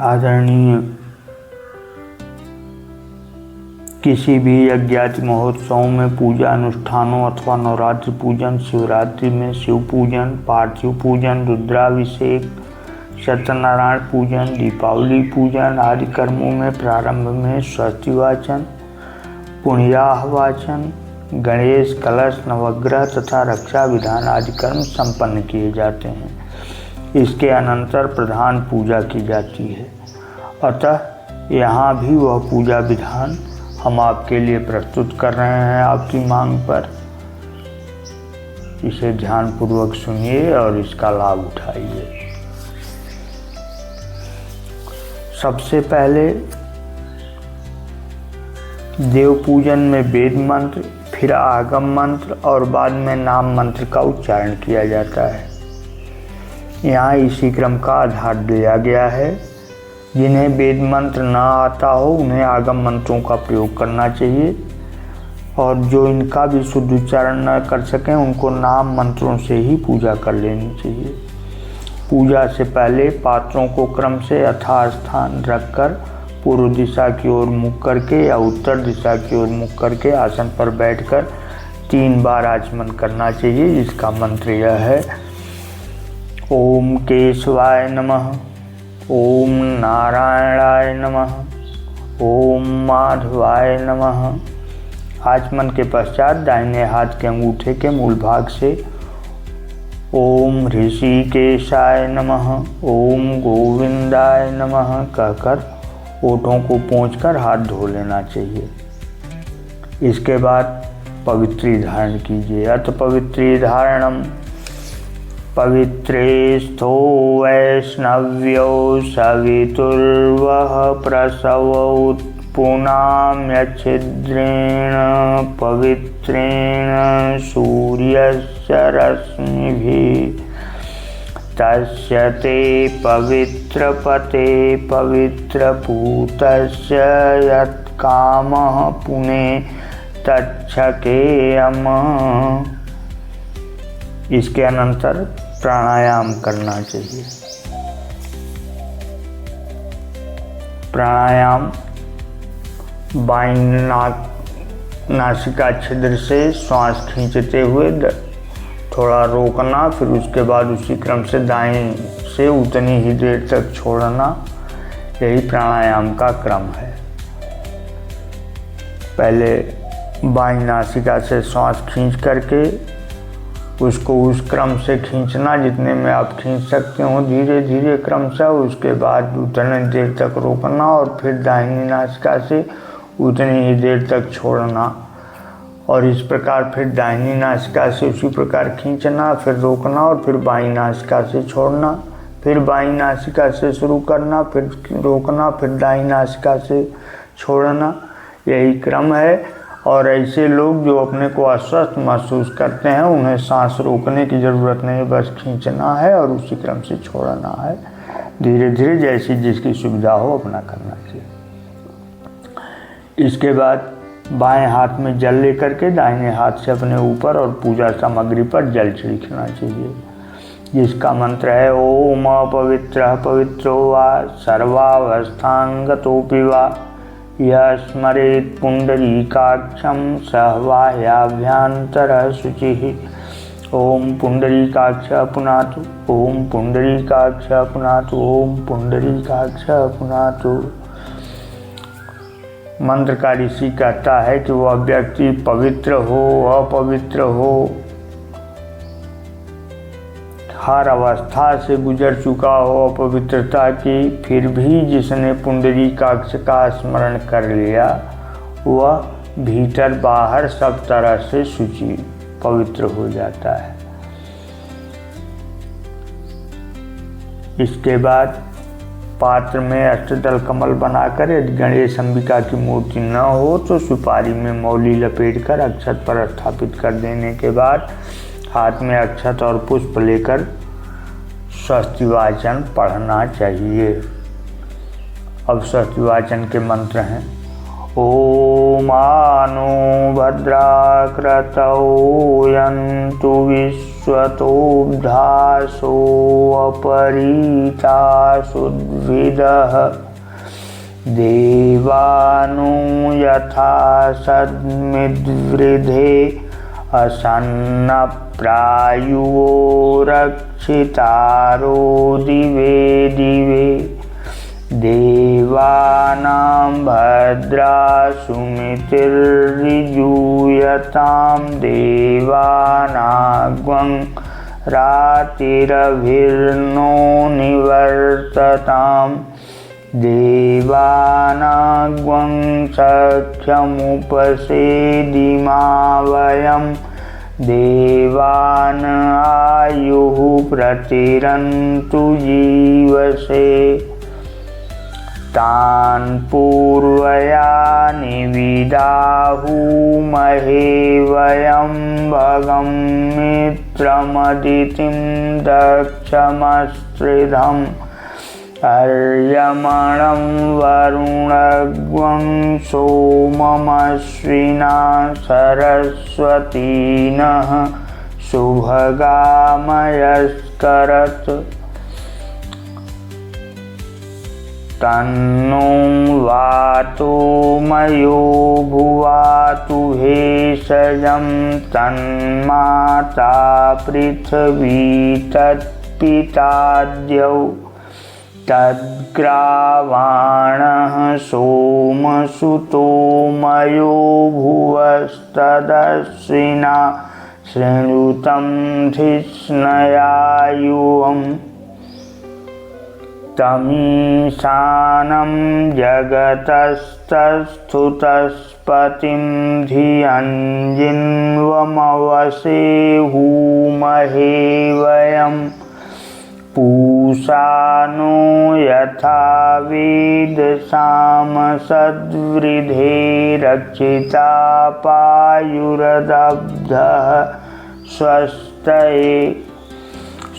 आदरणीय, किसी भी यज्ञादि महोत्सव में, पूजा अनुष्ठानों अथवा नवरात्रि पूजन, शिवरात्रि में शिव पूजन, पार्थिव पूजन, रुद्राभिषेक, सत्यनारायण पूजन, दीपावली पूजन आदि कर्मों में प्रारंभ में स्वस्ति वाचन, पुण्याह वाचन, गणेश कलश, नवग्रह तथा रक्षा विधान आदि कर्म संपन्न किए जाते हैं। इसके अनंतर प्रधान पूजा की जाती है। अतः यहाँ भी वह पूजा विधान हम आपके लिए प्रस्तुत कर रहे हैं आपकी मांग पर। इसे ध्यानपूर्वक सुनिए और इसका लाभ उठाइए। सबसे पहले देव पूजन में वेद मंत्र, फिर आगम मंत्र और बाद में नाम मंत्र का उच्चारण किया जाता है। यहाँ इसी क्रम का आधार दिया गया है। जिन्हें वेद मंत्र न आता हो उन्हें आगम मंत्रों का प्रयोग करना चाहिए, और जो इनका भी शुद्ध उच्चारण न कर सकें उनको नाम मंत्रों से ही पूजा कर लेनी चाहिए। पूजा से पहले पात्रों को क्रम से यथास्थान रखकर पूर्व दिशा की ओर मुख करके या उत्तर दिशा की ओर मुख करके आसन पर बैठकर 3 बार आचमन करना चाहिए, जिसका मंत्र यह है: ओम केशवाय नमः, ओम नारायणाय नमः, ओम माधवाय नमः। आचमन के पश्चात दाहिने हाथ के अंगूठे के मूल भाग से ओम ऋषिकेशाय नमः, ओम गोविंदाय नमः कहकर ओठों को पोंछकर हाथ धो लेना चाहिए। इसके बाद पवित्री धारण कीजिए। अथ पवित्री धारणम पवित्रेस्थो वैष्णव्यो सवितुर्वः प्रसवौ पुनाम्यच्छिद्रेण पवित्रेण सूर्यस्य रश्मिभिः तस्य ते पवित्रपते पवित्रपूतस्य यत्कामः पुने तच्छकेयम्। इसके अनंतर प्राणायाम करना चाहिए। प्राणायाम बाईं नासिका छिद्र से श्वास खींचते हुए थोड़ा रोकना, फिर उसके बाद उसी क्रम से दाएं से उतनी ही देर तक छोड़ना। यही प्राणायाम का क्रम है। पहले बाईं नासिका से श्वास खींच करके उसको उस क्रम से खींचना जितने में आप खींच सकते हो, धीरे धीरे क्रमशः। उसके बाद उतने देर तक रोकना और फिर दाहिनी नासिका से उतनी ही देर तक छोड़ना, और इस प्रकार फिर दाहिनी नासिका से उसी प्रकार खींचना, फिर रोकना और फिर बाईं नासिका से छोड़ना, फिर बाईं नासिका से शुरू करना, फिर रोकना, फिर दाहिनी नासिका से छोड़ना। यही क्रम है। और ऐसे लोग जो अपने को अस्वस्थ महसूस करते हैं उन्हें सांस रोकने की ज़रूरत नहीं, बस खींचना है और उसी क्रम से छोड़ना है। धीरे धीरे जैसी जिसकी सुविधा हो अपना करना चाहिए। इसके बाद बाएं हाथ में जल लेकर के दाहिने हाथ से अपने ऊपर और पूजा सामग्री पर जल छिड़कना चाहिए, जिसका मंत्र है: ओम अपवित्रः पवित्रो वा सर्वावस्थांगतोऽपि वा यः स्मरेत् पुंडरीकाक्षं सः बाह्याभ्यन्तरः शुचिः। ओम पुंडरीकाक्षः पुनातु, ओम पुंडरीकाक्षः पुनातु, ओम पुंडरीकाक्षः पुनातु। मंत्र का ऋषि कहता है कि वह व्यक्ति पवित्र हो अपवित्र हो, हर अवस्था से गुजर चुका हो अपवित्रता की, फिर भी जिसने पुंडरीकाक्ष का स्मरण कर लिया वह भीतर बाहर सब तरह से शुचि पवित्र हो जाता है। इसके बाद पात्र में अष्टदल कमल बनाकर, यदि गणेश अंबिका की मूर्ति न हो तो सुपारी में मौली लपेटकर अक्षत पर स्थापित कर देने के बाद हाथ में अक्षत और पुष्प लेकर स्वस्ति वाचन पढ़ना चाहिए। अब स्वस्ति वाचन के मंत्र हैं: ओम आनो भद्राकृतौ यन्तु विश्व स्वतोऽब्धासोऽपरीतासुद्भिदः देवानो यथा सद्मिद्वृधे असन्नप्रायुवो रक्षितारो दिवे दिवे देवानां भद्रासुमितिर्यजूयतां देवानाग्वं रातिरभिर्नो निवर्तताम् देवानाग्वं सख्यमुपसेदिमा वयं देवान् आयुः प्रतिरन्तु जीवसे तान् पूर्वया निविदाहुमहे वयं भगं मित्रमदितिं दक्षमस्त्रिधम् अर्यमणं वरुणग्वं सोममश्विना सरस्वतीनः शुभगामयस्करत् तन्नो वातो मयो भुवातु भेषजं तन्माता पृथिवी तत्पिताद्यौ तद्ग्रावाणः सोमसुतो मयो भुवस्तदश्विना शृणुतं धिष्णयायुवम् तमीशानं जगतस्तस्थुतस्पतिं धियञ्जिन्वमवसे हूमहे वयम् पूषा नो यथा वेदसाम सद्वृधे रक्षिता पायुरदब्धः स्वस्तये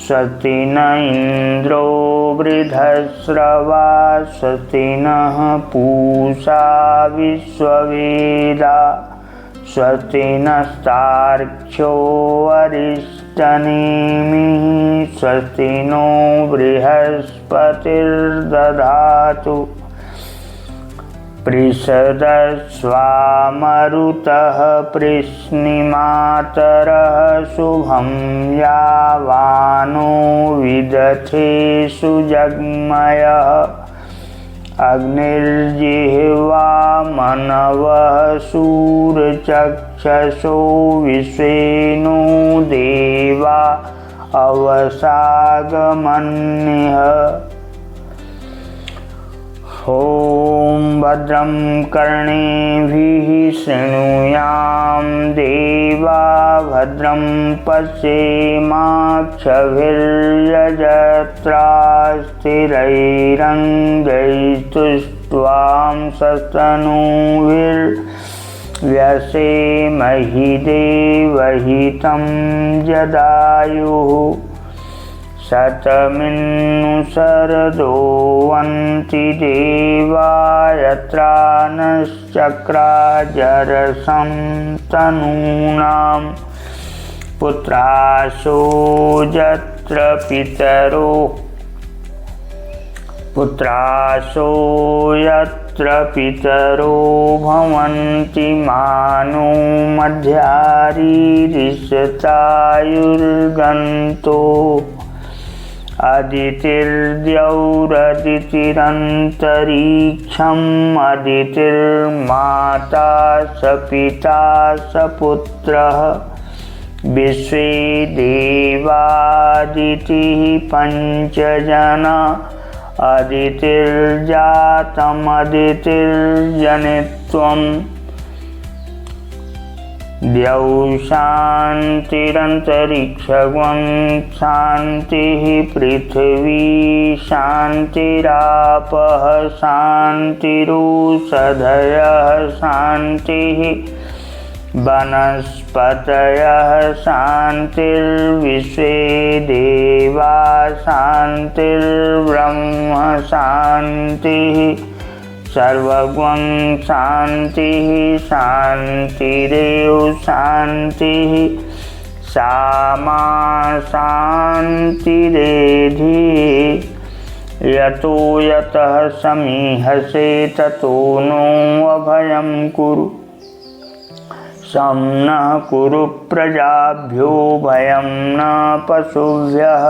स्वस्ति न इन्द्रो वृद्धश्रवा स्वस्ति नः पूषा विश्ववेदा स्वस्ति नस्तार्क्ष्यो अरिष्टनेमिः स्वस्ति नो बृहस्पतिर्दधातु पृषदस्वामरुतः पृश्निमातरः शुभं यावानो विदथे सुजग्मयः अग्निर्जिह्वा मनवः शूरचक्षसो विश्वेनो देवा अवसागमन्यः ॐ भद्रं कर्णेभिः शृणुयाम देवा भद्रं पश्येमाक्षभिर्यजत्रास्थिरैरङ्गैस्तुष्ट्वां सस्तनूभिर्व्यसेमहि देवहितं जदायुः शतमिन्नु शरदो वन्ति देवा यत्रा नश्चक्राजरसं तनूनां पुत्रासो यत्र पितरो भवन्ति मानो मध्यारीरिषतायुर्गन्तो अदितिर्द्यौरदितिरन्तरिक्षम् अदितिर्माता स पिता स पुत्रः विश्वे देवादितिः पञ्चजना अदितिर्जातमदितिर्जनित्वम् द्यौ शान्तिरन्तरिक्षं शान्तिः पृथिवी शान्तिरापः शान्तिरोषधयः शान्तिः वनस्पतयः शान्तिर्विश्वे देवा शान्तिर्ब्रह्म शान्तिः सर्वगं शान्तिः शान्तिरेव शान्तिः सा मा शान्तिरेधि यतो यतः समीहसे ततो नो अभयं कुरु नः कुरु प्रजाभ्यो भयं न पशुभ्यः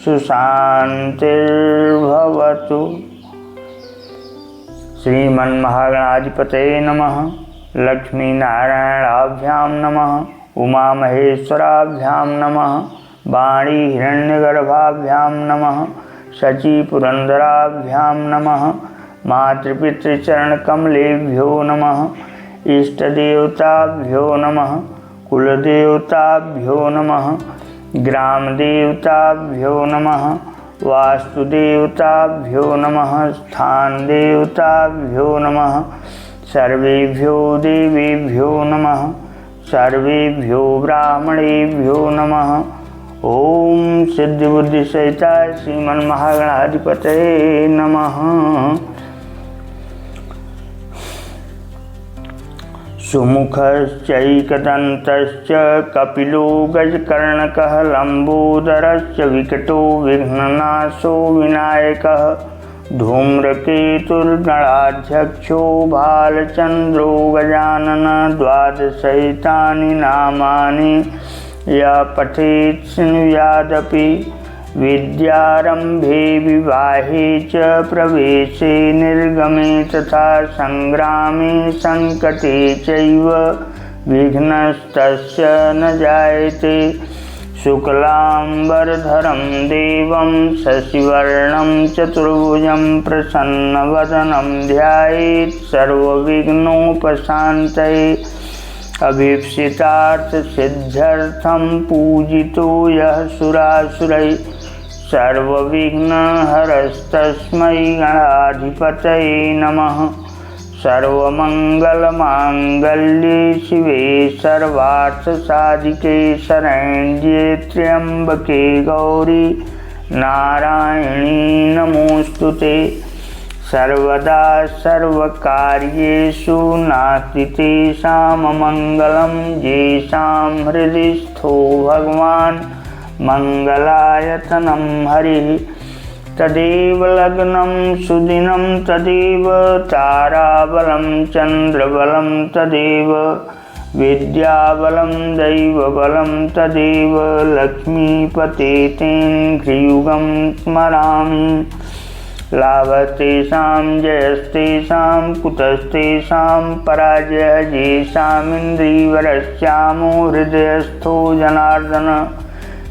सुशान्तिर्भवतु। श्रीमन्महागणाधिपतये नमः। लक्ष्मीनारायणाभ्यां नमः। उमामहेश्वराभ्यां नमः। वाणी हिरण्यगर्भाभ्यां नमः। शचीपुरन्दराभ्यां नमः। मातृपितृचरणकमलेभ्यो नमः। इष्टदेवताभ्यो नमः। कुलदेवताभ्यो नमः। ग्रामदेवताभ्यो नमः। वास्तुदेवताभ्यो नमः। स्थानदेवताभ्यो नमः। सर्वेभ्यो देवेभ्यो नमः। सर्वेभ्यो ब्राह्मणेभ्यो नमः। ओम सिद्धिबुद्धिसहिताय श्रीमन्महागणाधिपतये नमः। सुमुखश्चैकदन्तश्च कपिलो गजकर्णकः लम्बोदरश्च विकटो विघ्ननाशो विनायकः धूम्रकेतुर्गणाध्यक्षो भालचन्द्रो गजानन द्वादशैतानि नामानि यः पठेत् शृणुयादपि विद्यारम्भे विवाहे च प्रवेशे निर्गमे तथा संग्रामे संकटे चैव विघ्नस्तस्य न जायते। शुक्लाम्बरधरं देवं शशिवर्णं चतुर्भुजं प्रसन्नवदनं ध्यायेत् सर्वविघ्नोपशान्तये। अभीप्सितार्थसिद्ध्यर्थं पूजितो यः सुरासुरैः सर्वविघ्नहरस्तस्मै गणाधिपतये नमः। सर्वमङ्गलमाङ्गल्ये शिवे सर्वार्थसाधिके शरण्ये त्र्यम्बके गौरी नारायणी नमोऽस्तुते। सर्वदा सर्वकार्येषु नास्ति तेषां मंगलं येषां हृदि स्थो भगवान् मंगलायतनं हरिः। तदेव लग्नं सुदिनं तदेव ताराबलं चन्द्रबलं तदेव विद्याबलं दैवबलं तदेव लक्ष्मीपते तेऽङ्घ्रियुगं स्मरामि। लाभस्तेषां जयस्तेषां कुतस्तेषां पराजयः येषामिन्द्रियवरस्यामो हृदयस्थो जनार्दन।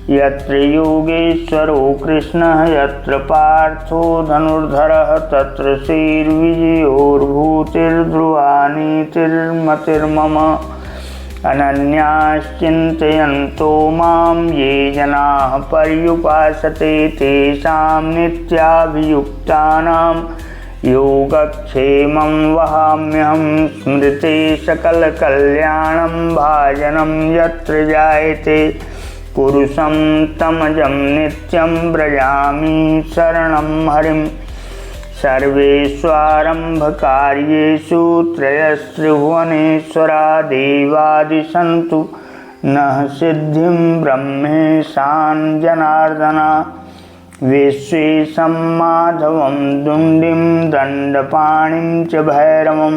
यत्र योगेश्वरो कृष्णः यत्र पार्थो धनुर्धरः तत्र श्रीर्विजयोर्भूतिर्ध्रुवा नीतिर्मतिर्मम। अनन्याश्चिन्तयन्तो मां ये जनाः पर्युपासते तेषां नित्याभियुक्तानां योगक्षेमं वहाम्यहं। स्मृते सकलकल्याणं भाजनं यत्र जायते पुरुषं तमजं नित्यं व्रजामि शरणं हरिं। सर्वेष्वारम्भकार्येषु त्रयस्त्रिभुवनेश्वरा देवादिसन्तु नः सिद्धिं ब्रह्मेशान जनार्दना। विश्वेशं माधवं दुण्डिं दण्डपाणिं च भैरवं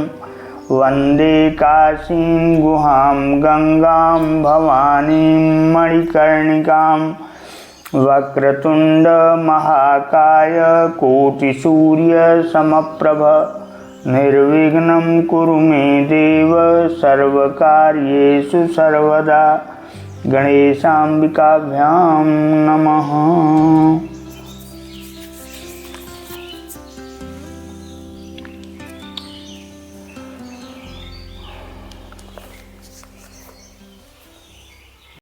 वन्दे काशीं गुहां गंगां भवानीं मणिकर्णिकां। वक्रतुंड महाकाय कोटिसूर्य समप्रभ निर्विघ्नं कुरु मे देव सर्वकार्येषु सर्वदा। गणेशाम्बिकाभ्यां नमः।